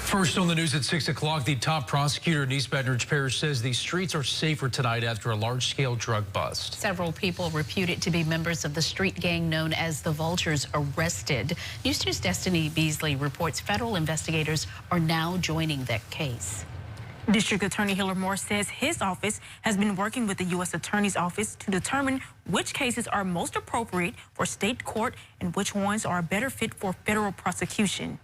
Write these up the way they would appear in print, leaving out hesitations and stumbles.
First on the news at 6 o'clock, the top prosecutor in East Baton Rouge Parish says these streets are safer tonight after a large-scale drug bust. Several people reputed to be members of the street gang known as the Vultures arrested. News 2's Destiny Beasley reports federal investigators are now joining that case. District Attorney Hiller Moore says his office has been working with the U.S. Attorney's Office to determine which cases are most appropriate for state court and which ones are a better fit for federal prosecution.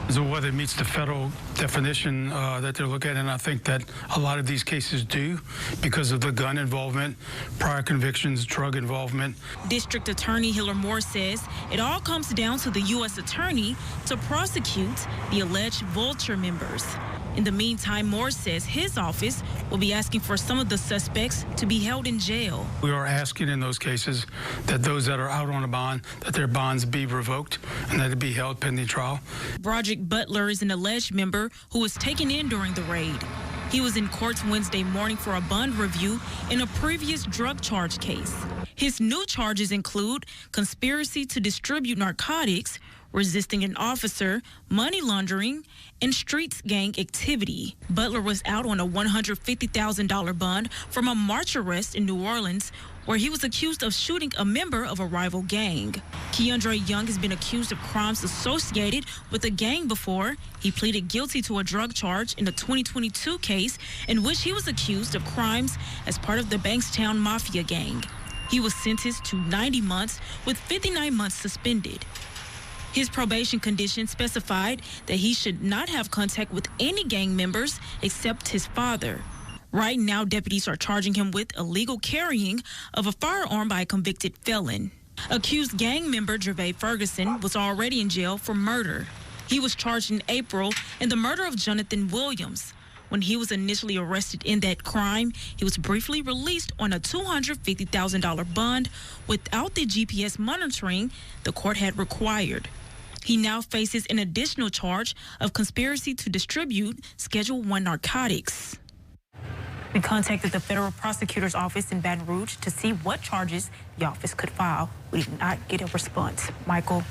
So whether it meets the federal definition that they're looking at, and I think that a lot of these cases do because of the gun involvement, prior convictions, drug involvement. District Attorney Hiller Moore says it all comes down to the U.S. Attorney to prosecute the alleged Vulture members. In the meantime, Moore says his office will be asking for some of the suspects to be held in jail. We are asking in those cases that those that are out on a bond, that their bonds be revoked and that it be held pending trial. Broderick Butler is an alleged member who was taken in during the raid. He was in court Wednesday morning for a bond review in a previous drug charge case. His new charges include conspiracy to distribute narcotics, resisting an officer, money laundering, and streets gang activity. Butler was out on a $150,000 bond from a March arrest in New Orleans, where he was accused of shooting a member of a rival gang. Keandre Young has been accused of crimes associated with a gang before. He pleaded guilty to a drug charge in the 2022 case in which he was accused of crimes as part of the Bankstown Mafia gang. He was sentenced to 90 months with 59 months suspended. His probation condition specified that he should not have contact with any gang members except his father. Right now, deputies are charging him with illegal carrying of a firearm by a convicted felon. Accused gang member Gervais Ferguson was already in jail for murder. He was charged in April in the murder of Jonathan Williams. When he was initially arrested in that crime, he was briefly released on a $250,000 bond without the GPS monitoring the court had required. He now faces an additional charge of conspiracy to distribute Schedule I narcotics. We contacted the federal prosecutor's office in Baton Rouge to see what charges the office could file. We did not get a response. Michael.